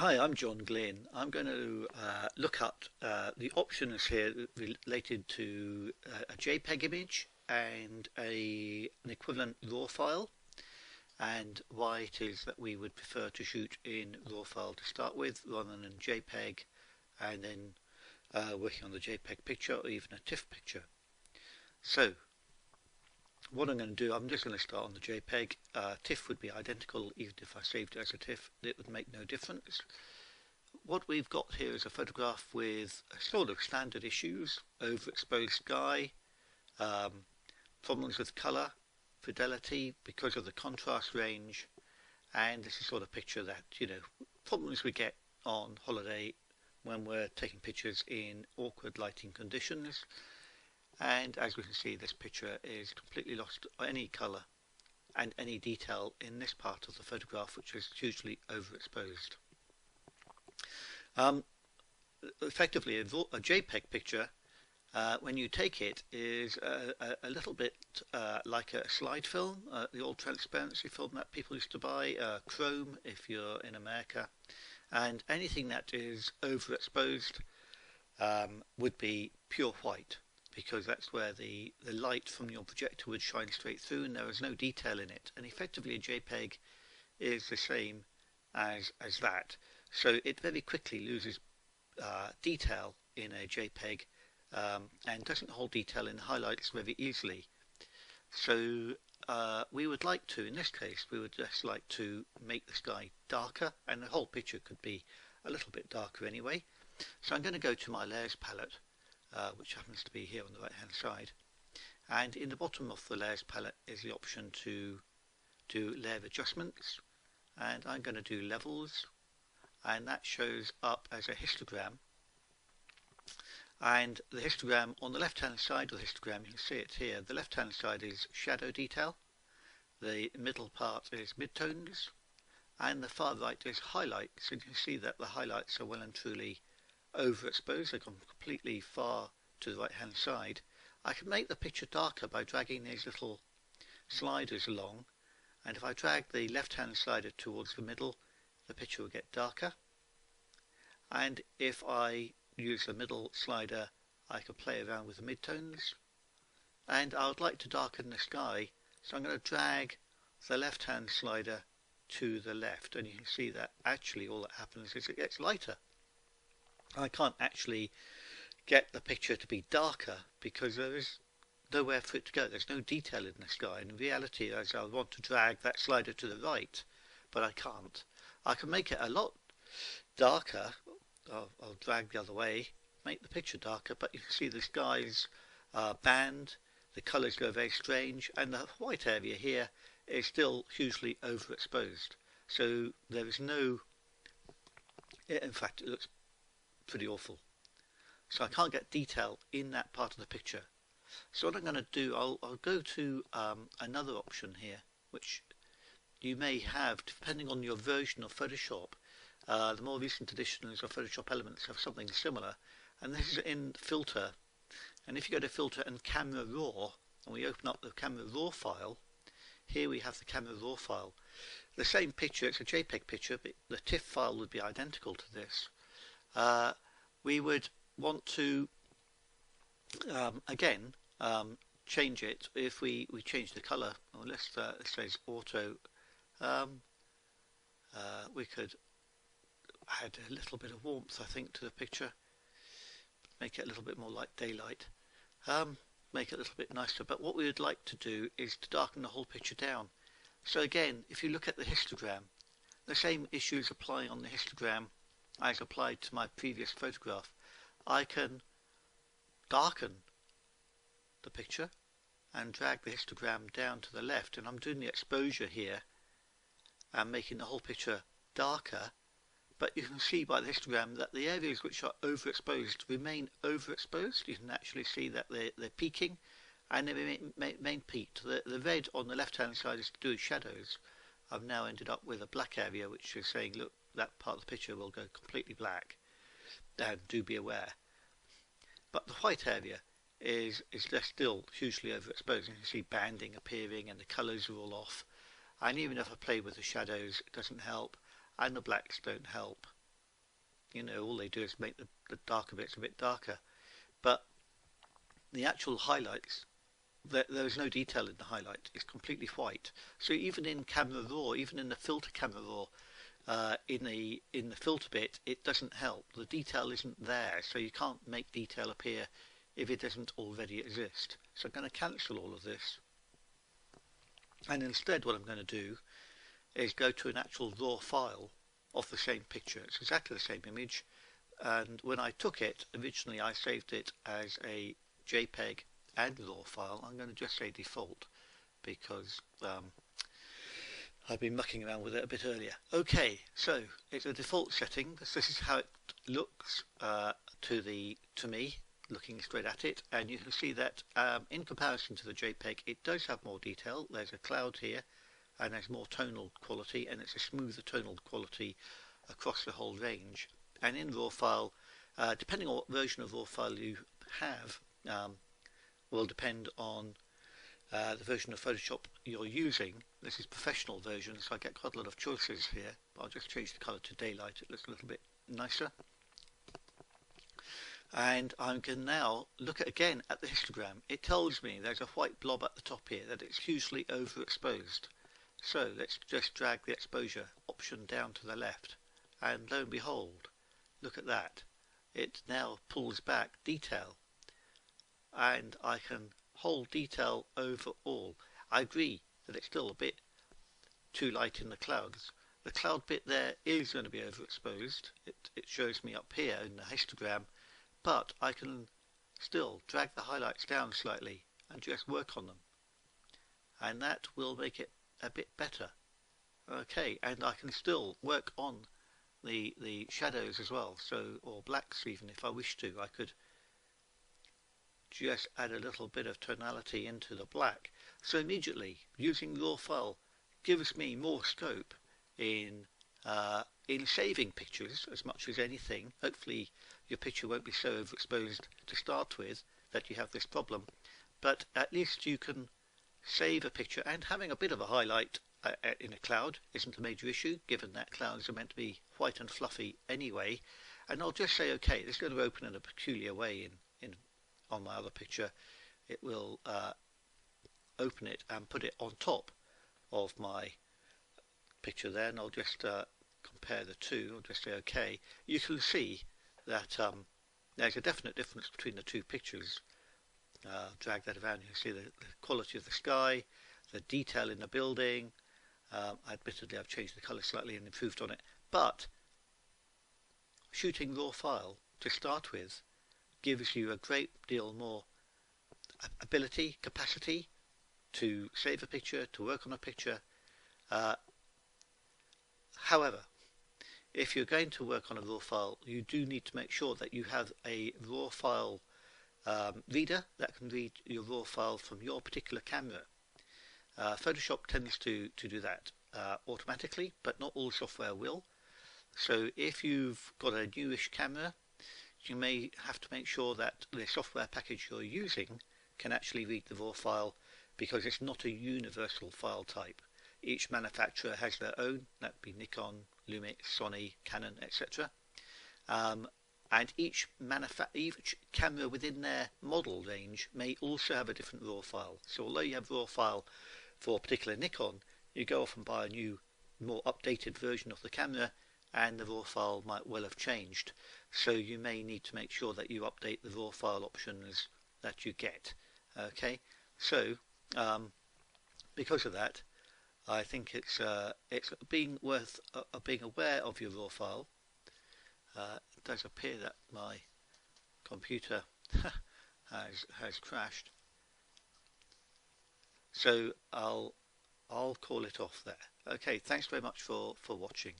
Hi, I'm John Glynn. I'm going to look at the options here related to a JPEG image and an equivalent RAW file, and why it is that we would prefer to shoot in RAW file to start with rather than in JPEG, and then working on the JPEG picture or even a TIFF picture. So what I'm going to do, I'm just going to start on the JPEG. TIFF would be identical even if I saved it as a TIFF, it would make no difference. What we've got here is a photograph with sort of standard issues: overexposed sky, problems with colour, fidelity because of the contrast range, and this is sort of picture that, problems we get on holiday when we're taking pictures in awkward lighting conditions. And as we can see, this picture is completely lost any colour and any detail in this part of the photograph, which is hugely overexposed. Effectively, a JPEG picture, when you take it, is a little bit like a slide film, the old transparency film that people used to buy, chrome if you're in America, and anything that is overexposed would be pure white, because that's where the light from your projector would shine straight through and there is no detail in it. And effectively a JPEG is the same as that. So it very quickly loses detail in a JPEG and doesn't hold detail in highlights very easily. So we would like to, in this case, we would just like to make the sky darker, and the whole picture could be a little bit darker anyway. So I'm going to go to my layers palette, which happens to be here on the right hand side, and in the bottom of the layers palette is the option to do layer adjustments, and I'm going to do levels, and that shows up as a histogram. And the histogram on the left hand side of the histogram, you can see it here, the left hand side is shadow detail, the middle part is midtones, and the far right is highlights. And you can see that the highlights are well and truly overexposed. They've gone completely far to the right hand side. I can make the picture darker by dragging these little sliders along, and if I drag the left hand slider towards the middle, the picture will get darker. And if I use the middle slider, I can play around with the midtones. And I would like to darken the sky, so I'm going to drag the left hand slider to the left, and you can see that actually all that happens is it gets lighter. I can't actually get the picture to be darker because there is nowhere for it to go. There's no detail in the sky. And in reality, as I want to drag that slider to the right, but I can't. I can make it a lot darker. I'll drag the other way, make the picture darker, but you can see the sky's band, the colours go very strange, and the white area here is still hugely overexposed. So there is no, in fact, it looks pretty awful. So I can't get detail in that part of the picture. So what I'm going to do, I'll go to another option here, which you may have depending on your version of Photoshop. The more recent editions of Photoshop Elements have something similar, and this is in Filter. And if you go to Filter and Camera Raw, and we open up the Camera Raw file, here we have the Camera Raw file. The same picture, it's a JPEG picture, but the TIFF file would be identical to this. We would want to again change it. If we change the color, or let's say auto, we could add a little bit of warmth, I think, to the picture, make it a little bit more like daylight, make it a little bit nicer. But what we would like to do is to darken the whole picture down. So again, if you look at the histogram, the same issues apply on the histogram as applied to my previous photograph. I can darken the picture and drag the histogram down to the left, and I'm doing the exposure here and making the whole picture darker, but you can see by the histogram that the areas which are overexposed remain overexposed. You can actually see that they're peaking, and they remain peaked. The red on the left hand side is to do with shadows. I've now ended up with a black area which is saying, look, that part of the picture will go completely black, and do be aware. But the white area is still hugely overexposed. You can see banding appearing and the colours are all off, and even if I play with the shadows, it doesn't help, and the blacks don't help. you know, all they do is make the darker bits a bit darker. But the actual highlights, there is no detail in the highlight. It's completely white. So even in camera raw, even in the filter camera raw, in the filter bit, it doesn't help. The detail isn't there, so you can't make detail appear if it doesn't already exist. So I'm going to cancel all of this, and instead what I'm going to do is go to an actual raw file of the same picture. It's exactly the same image, and when I took it originally, I saved it as a JPEG and raw file. I'm going to just say default because I've been mucking around with it a bit earlier. Okay, so it's a default setting. This is how it looks to me, looking straight at it, and you can see that in comparison to the JPEG, it does have more detail. There's a cloud here, and there's more tonal quality, and it's a smoother tonal quality across the whole range. And in raw file, depending on what version of raw file you have, will depend on the version of Photoshop you're using. This is professional version, so I get quite a lot of choices here. But I'll just change the colour to daylight. It looks a little bit nicer. And I can now look again at the histogram. It tells me there's a white blob at the top here, that it's hugely overexposed. So let's just drag the exposure option down to the left, and lo and behold, look at that. It now pulls back detail, and I can hold detail over all. I agree that it's still a bit too light in the clouds. The cloud bit there is going to be overexposed. It shows me up here in the histogram, but I can still drag the highlights down slightly and just work on them, and that will make it a bit better. Okay, and I can still work on the shadows as well, so, or blacks even if I wish to. I could just add a little bit of tonality into the black. So immediately using raw file gives me more scope in saving pictures as much as anything. Hopefully your picture won't be so overexposed to start with that you have this problem, but at least you can save a picture, and having a bit of a highlight in a cloud isn't a major issue, given that clouds are meant to be white and fluffy anyway. And I'll just say, okay, this is going to open in a peculiar way on my other picture. It will open it and put it on top of my picture there, and I'll just compare the two. I'll just say okay. You can see that there's a definite difference between the two pictures. Drag that around, you can see the quality of the sky, the detail in the building. Admittedly I've changed the colour slightly and improved on it, but shooting raw file to start with gives you a great deal more ability, capacity to save a picture, to work on a picture. However, if you're going to work on a raw file, you do need to make sure that you have a raw file reader that can read your raw file from your particular camera. Photoshop tends to do that automatically, but not all software will. So if you've got a newish camera, you may have to make sure that the software package you're using can actually read the raw file, because it's not a universal file type. Each manufacturer has their own, that would be Nikon, Lumix, Sony, Canon, etc. And each camera within their model range may also have a different raw file. So although you have raw file for a particular Nikon, you go off and buy a new, more updated version of the camera, and the raw file might well have changed. So you may need to make sure that you update the raw file options that you get. Okay, so because of that, I think it's being aware of your raw file. It does appear that my computer has crashed, so I'll call it off there. Okay, thanks very much for watching.